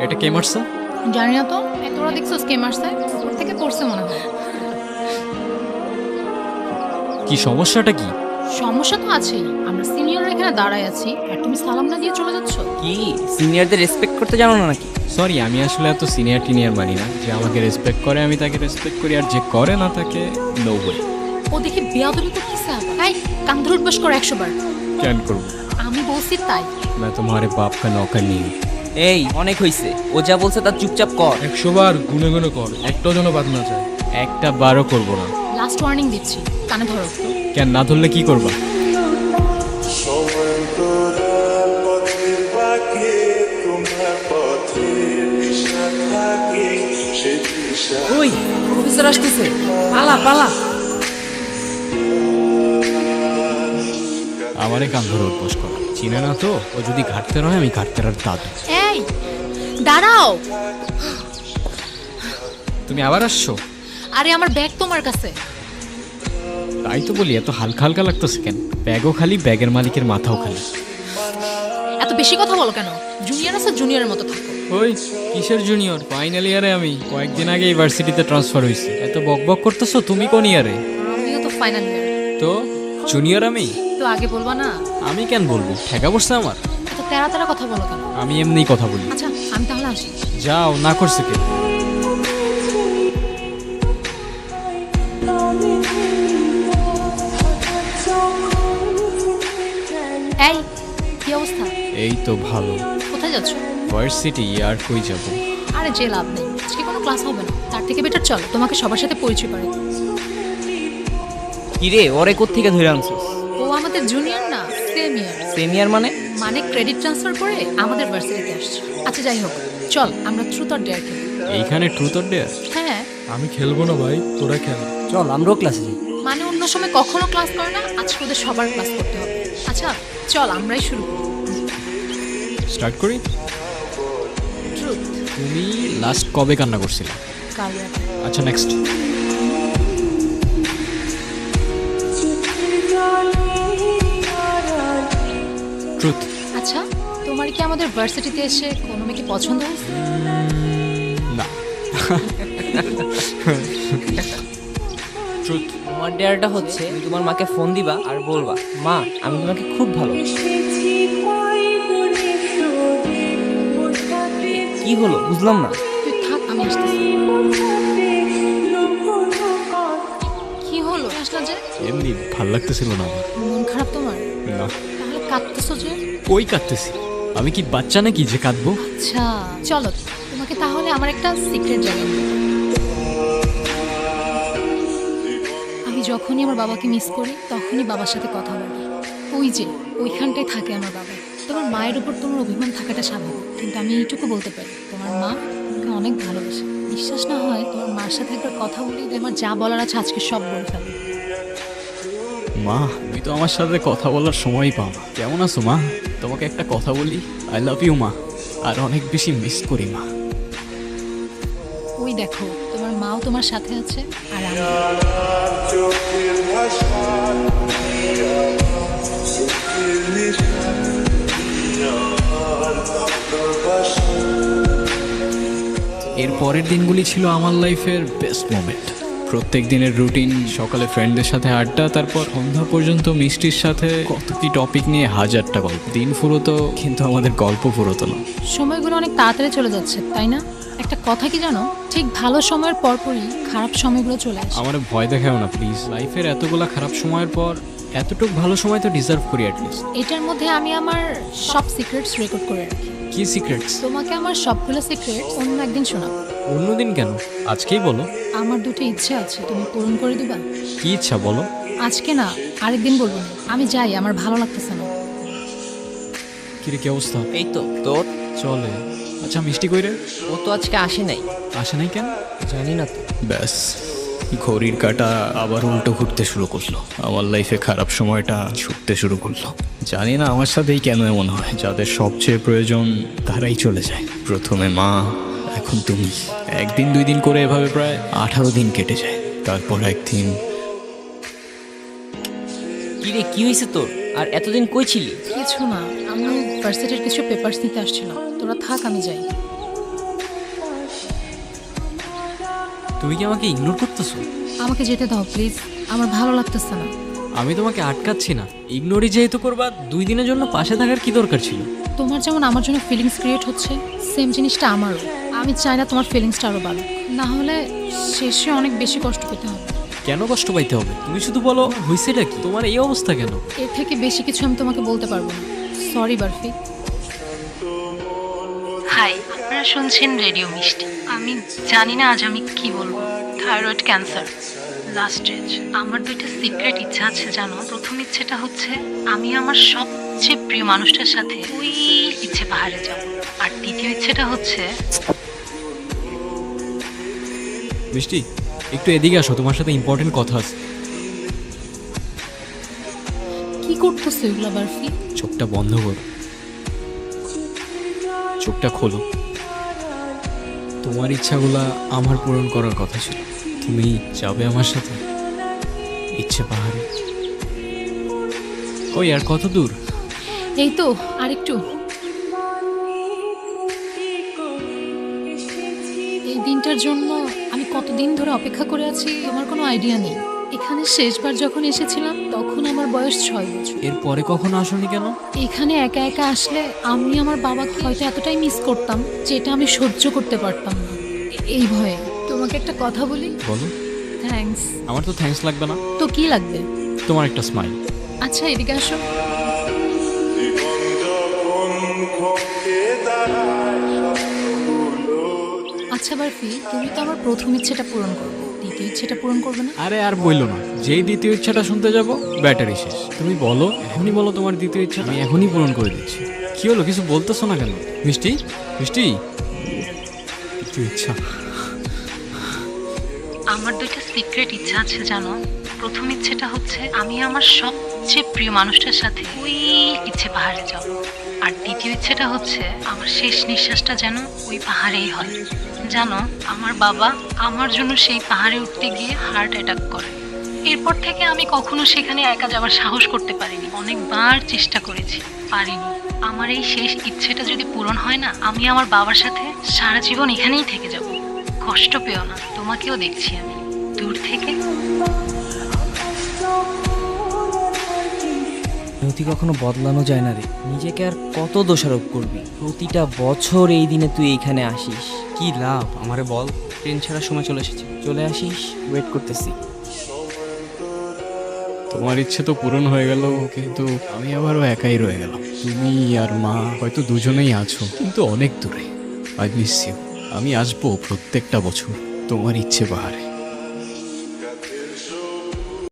এটা কে মারছে? জানি না তো, তোরা দেখছিস কে মারছে? উপর থেকে পড়ছে মনে হয়। কি সমস্যাটা কি? সমস্যা তো আছেই, আমরা সিনিয়ররা এখানে দাঁড়ায় আছি আর তুমি সালাম না দিয়ে চলে যাচ্ছ। কি সিনিয়রদের রেসপেক্ট করতে জানো না নাকি? সরি, আমি আসলে এত সিনিয়র টিনিয়র মানি না। যে আমাকে রেসপেক্ট করে আমি তাকে রেসপেক্ট করি, আর যে করে না তাকে নো ওয়ে। ও দেখি বেয়াদবি করতেছে আবার। এই কান ধরে উঠবাস কর 100 বার। কেন করবো? আমি বলছি তাই। मैं तुम्हारे बाप का नौकर नहीं हूँ। এই অনেক হইছে, ও যা বলছে তার চুপচাপ কর। 100 বার গুনে গুনে কর, একটাও যেন বাদ না যায়। একটা বারও করবো না। লাস্ট ওয়ার্নিং দিচ্ছি, কানে ধরো। কেন না ধরলে কি করবা? ওই প্রফেসর আসতেছে, পালা পালা। আমারে কান ধরে উঠবোস কর। চিনে না তো? ও যদি ঘাটতে রয় আমি ঘাটতের আর দাদু। এই দাঁড়াও। তুমি আবার আসছো? আরে আমার ব্যাগ তোমার কাছে। তাই তো বলি, এত হালকা হালকা লাগতেছে কেন? ব্যাগও খালি, ব্যাগের মালিকের মাথাও খালি। এত বেশি কথা বলো কেন? জুনিয়র আছে, জুনিয়রের মতো থাকো। ওই কিসের জুনিয়র? ফাইনাল ইয়ারে আমি। কয়েকদিন আগে ইউনিভার্সিটিতে ট্রান্সফার হয়েছি। এত বকবক করতেছো। তুমি কোন ইয়ারে? আমিও তো ফাইনাল ইয়ার। তো জুনিয়র আমি? তো আগে বলবা না? আমি কেন বলবো? ঠেকা পড়ছে আমার। এত তেরা তেরা কথা বলো কেন? আমি এমনিই কথা বলি। আচ্ছা আমি তাহলে আসি। যাও, না করছে কে? এই কি অবস্থা? এই তো ভালো। কোথায় যাচ্ছ? ভার্সিটি। আর কই যাব? আরে যে লাভ নেই, আজকে কোনো ক্লাস হবে না। তার থেকে বেটার চল তোমাকে সবার সাথে পরিচয় করে দিই। কি রে, ওরে কোত্থেকে ধরে আনছিস? ও আমাদের জুনিয়র না, সেম ইয়ার। সিনিয়র মানে? মানে ক্রেডিট ট্রান্সফার করে আমাদের ভার্সিটিতে আসছে। আচ্ছা যাই হোক, চল আমরা ট্রুথ অর ডেয়ার খেলি। এইখানে ট্রুথ অর ডেয়ার? হ্যাঁ আমি খেলবো না ভাই, তোরা খেল। চল আমরাও ক্লাসে যাই। মানে অন্য সময় কখনো ক্লাস করে না, আজকে ওদের সবার ক্লাস করতে হবে। আচ্ছা চল আমরাই শুরু করি। স্টার্ট করি। ট্রুথ। তুমি লাস্ট কবে কান্না করছিলে? কাল রাতে। আচ্ছা নেক্সট। ট্রুথ। আচ্ছা তোমার কি আমাদের ভার্সিটিতে এসে কোনো মেয়েকে পছন্দ হয়েছে? না। ট্রুথ। তোমার ডেয়ারটা হচ্ছে তুমি তোমার মাকে ফোন দিবা আর বলবা, মা আমি তোমাকে খুব ভালো। কি হলো বুঝলাম না। তুই থাক, আমি আসতেছি। কি হলো আসলা যে? এমনি ভাল লাগতেছিল না আমার। মন খারাপ তোমার? না। তাহলে কাঁদতেছো যে? কই কাঁদতেছি? আমি কি বাচ্চা নাকি যে কাঁদবো? আচ্ছা চলো তোমাকে তাহলে আমার একটা সিক্রেট জানাই। আমি যখনই আমার বাবাকে মিস করি তখনই বাবার সাথে কথা বলি। ওই যে ওইখানটায় থাকে আমার বাবা। তোমার মায়ের উপর তোমার অভিমান থাকাটা স্বাভাবিক, কিন্তু আমি এইটুকু বলতে পারি তোমার মা তোমাকে অনেক ভালোবাসে। বিশ্বাস না হয় তোমার মার সাথে একবার কথা বলি, আমার যা বলার আছে আজকে সব বলে ফেলবে। মা, তুমি তো আমার সাথে কথা বলার সময়ই পাও না। কেমন আছো মা? তোমাকে একটা কথা বলি, আই লাভ ইউ মা। আর অনেক বেশি মিস করি মা। ওই দেখো তোমার মাও তোমার সাথে আছে আর আমি। এর পরের দিনগুলি ছিল আমার লাইফের বেস্ট মোমেন্ট। প্রত্যেক দিনের রুটিন, সকালে ফ্রেন্ডদের সাথে আড্ডা, তারপর সন্ধ্যা পর্যন্ত মিষ্টির সাথে কত কি টপিক নিয়ে হাজারটা গল্প। দিন ফুরোতো কিন্তু আমাদের গল্প ফুরোতো না। সময়গুলো অনেক তাড়াতাড়ি চলে যাচ্ছে তাই না? একটা কথা কি জানো, ঠিক ভালো সময়ের পরপরই খারাপ সময়গুলো চলে আসে। আমার ভয় দেখাও না প্লিজ। লাইফের এতগুলা খারাপ সময়ের পর এতটুক ভালো সময় তো ডিজার্ভ করি অ্যাটলিস্ট। এটার মধ্যে আমি আমার সব সিক্রেটস রেকর্ড করে রাখি। কি সিক্রেটস? তোমাকে আমার সবগুলো সিক্রেটস অন্য একদিন শোনাবো। অন্যদিন কেন? আজকেই বলো। আমার দুটো ইচ্ছে আছে, তুমি পূরণ করে দিবা? কি ইচ্ছা বলো? আজকে না, আরেকদিন বলবো না। আমি যাই, আমার ভালো লাগতেছে না। কিরে কি অবস্থা? এই তো তোর। চলে। আচ্ছা মিষ্টি কই রে? ও তো আজকে আসে নাই। আসে নাই কেন? জানি না তো। ব্যাস, ঘড়ির কাঁটা আবার উল্টো ঘুরতে শুরু করলো। আমার লাইফে খারাপ সময়টা ছুটতে শুরু করলো। জানি না আমার সাথেই কেন এমন হয়। যাদের সবচেয়ে প্রয়োজন তারাই চলে যায়। প্রথমে মা, এখন তুমি। একদিন দুই দিন করে এভাবে প্রায় 18 দিন কেটে যায়। তারপর একদিন। কি রে কি হয়েছে তোর? আর এতদিন কই ছিলি? কিছু না, আমি ভার্সিটির কিছু পেপারস নিতে আসছিলাম। তোরা থাক, আমি যাই। তুমি কি আমাকে ইগনোর করতেছো? আমাকে যেতে দাও প্লিজ, আমার ভালো লাগতেছে না। আমি তোমাকে আটকাচ্ছি না, ইগনোরই যেহেতু করবা 2 দিনের জন্য পাশে থাকার কি দরকার ছিল? তোমার যেমন আমার জন্য ফিলিংস ক্রিয়েট হচ্ছে, সেম জিনিসটা আমারও। আমি চাই না তোমার ফিলিংসটা আরও বাড়ুক, না হলে শেষে অনেক বেশি কষ্ট পেতে হবে। কেন কষ্ট পাইতে হবে? তুমি শুধু বলো হয়েছেটা কি, তোমার এই অবস্থা কেন? এর থেকে বেশি কিছু আমি তোমাকে বলতে পারবো না। সরি বারফি। হাই, আপনারা শুনছেন রেডিও মিষ্টি। আমি জানি না আজ আমি কি বলবো। Thyroid cancer, last stage. আমার 2টা সিক্রেট ইচ্ছা আছে জানো। প্রথম ইচ্ছেটা হচ্ছে আমি আমার সবচেয়ে প্রিয় মানুষটার সাথে ওই ইচ্ছে পাহাড়ে যাব। আর দ্বিতীয় ইচ্ছেটা হচ্ছে মিষ্টি, একটু এদিকে আসো, তোমার সাথে ইম্পর্টেন্ট কথা আছে। কি করতেছো এগুলা বারফি? চোখটা বন্ধ করো, চোখটা খোলো। তোমার ইচ্ছাগুলা আমার পূরণ করার কথা ছিল। তুমি যাবে আমার সাথে ইচ্ছে পাহাড়ে? ওই আর কত দূর? এই তো আরেকটু। এই দিনটার জন্য আমি কতদিন ধরে অপেক্ষা করে আছি আমার কোনো আইডিয়া নেই। এখানে শেষবার যখন এসেছিলাম তখন আমার বয়স 6 বছর। এরপরে কখনো আসোনি কেন? এখানে একা একা আসলে আমি আমার বাবাকে হয়তো এতটাই মিস করতাম যেটা আমি সহ্য করতে পারতাম না। এই ভয়ে তোমাকে একটা কথা বলি। বলো। থ্যাঙ্কস। আমার তো থ্যাঙ্কস লাগবে না, তো কি লাগবে? তোমার একটা স্মাইল। আচ্ছা এদিকে আসো। আচ্ছা বারফি, তুমি তো আমার প্রথম ইচ্ছেটা পূরণ করবে, দ্বিতীয় ইচ্ছেটা পূরণ করবে না? আরে আর বইলো না, যেই দ্বিতীয় ইচ্ছাটা শুনতে যাব ব্যাটারি শেষ। তুমি বলো, এখনই বলো তোমার দ্বিতীয় ইচ্ছা, আমি এখনই পূরণ করে দিচ্ছি। কি হলো, কিছু বলতেছো না কেন? মিষ্টি, মিষ্টি, দ্বিতীয় ইচ্ছা। আমার 2টা সিক্রেট ইচ্ছা আছে জানো। প্রথম ইচ্ছেটা হচ্ছে আমি আমার সবচেয়ে প্রিয় মানুষটার সাথে ওই ইচ্ছে পাহাড়ে যাব। আর দ্বিতীয় ইচ্ছেটা হচ্ছে আমার শেষ নিঃশ্বাসটা যেন ওই পাহাড়েই হয়। জানো, আমার বাবা আমার জন্য সেই পাহাড়ে উঠতে গিয়ে হার্ট অ্যাটাক করে। এরপর থেকে আমি কখনো সেখানে একা যাওয়ার সাহস করতে পারিনি। অনেকবার চেষ্টা করেছি, পারিনি। আমার এই শেষ ইচ্ছেটা যদি পূরণ হয় না, আমি আমার বাবার সাথে সারা জীবন এখানেই থেকে যাব। কষ্ট পেও না, তোমাকেও দেখছি আমি দূর থেকে। নথি কখনো বদলানো যায় না রে। নিজেকে আর কত দোষারোপ করবি? প্রতিটা বছর এই দিনে তুই এইখানে আসিস, কি লাভ? আমারে বল। ট্রেন ছাড়ার সময় চলে এসেছে, চলে আসিস, ওয়েট করতেছি। তোমার ইচ্ছে তো পূরণ হয়ে গেল, কিন্তু আমি আবারও একাই রয়ে গেলাম। তুমি আর মা হয়তো দুজনেই আছো, কিন্তু অনেক দূরে। I miss you. আমি আসবো প্রত্যেকটা বছর তোমার ইচ্ছে পাহাড়ে।